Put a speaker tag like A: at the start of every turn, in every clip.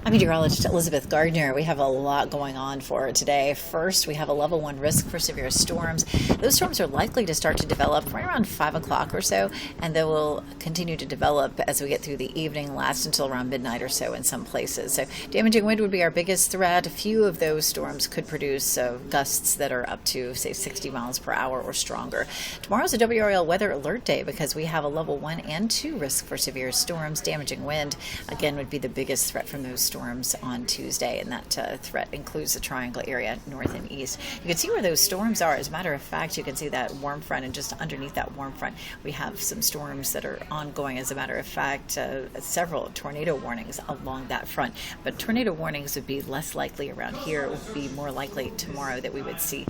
A: I'm meteorologist Elizabeth Gardner. We have a lot going on for today. First, we have a level 1 risk for severe storms. Those storms are likely to start to develop right around 5 o'clock or so, and they will continue to develop as we get through the evening, last until around midnight or so in some places. So damaging wind would be our biggest threat. A few of those storms could produce gusts that are up to, say, 60 miles per hour or stronger. Tomorrow's a WRAL Weather Alert day because we have a level 1 and 2 risk for severe storms. Damaging wind, again, would be the biggest threat from those storms on Tuesday, and that threat includes the triangle area north and east. You can see where those storms are. As a matter of fact, you can see that warm front, and just underneath that warm front we have some storms that are ongoing. As a matter of fact, several tornado warnings along that front, but tornado warnings would be less likely around here. It would be more likely tomorrow that we would see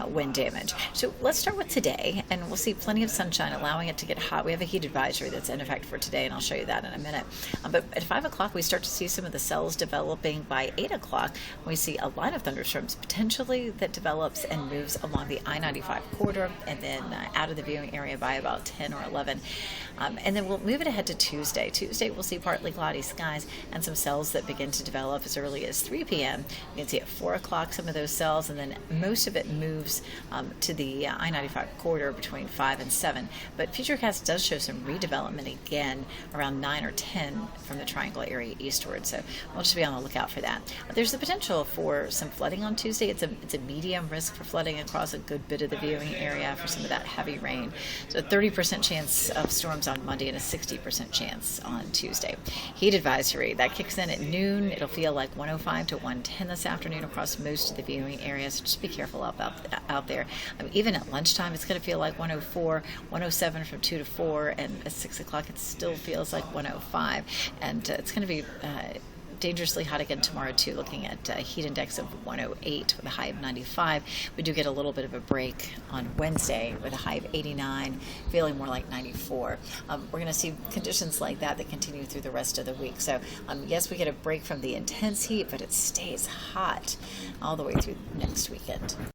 A: wind damage. So let's start with today, and we'll see plenty of sunshine allowing it to get hot. We have a heat advisory that's in effect for today, and I'll show you that in a minute. But at 5 o'clock we start to see some of the cells developing. By 8 o'clock we see a line of thunderstorms potentially that develops and moves along the I-95 corridor, and then out of the viewing area by about 10 or 11. And then we'll move it ahead to Tuesday. Tuesday we'll see partly cloudy skies and some cells that begin to develop as early as 3 p.m. You can see at 4 o'clock some of those cells, and then most of it moves to the I-95 corridor between 5 and 7. But Futurecast does show some redevelopment again around 9 or 10 from the triangle area eastward. So we'll just be on the lookout for that. There's the potential for some flooding on Tuesday. It's a medium risk for flooding across a good bit of the viewing area for some of that heavy rain. So 30% chance of storms on Monday and a 60% chance on Tuesday. Heat advisory, that kicks in at noon. It'll feel like 105 to 110 this afternoon across most of the viewing areas. So just be careful out there. Even at lunchtime, it's going to feel like 104, 107 from 2 to 4, and at 6 o'clock it still feels like 105. And it's going to be dangerously hot again tomorrow too, looking at a heat index of 108 with a high of 95. We do get a little bit of a break on Wednesday with a high of 89, feeling more like 94. We're going to see conditions like that continue through the rest of the week. So yes, we get a break from the intense heat, but it stays hot all the way through next weekend.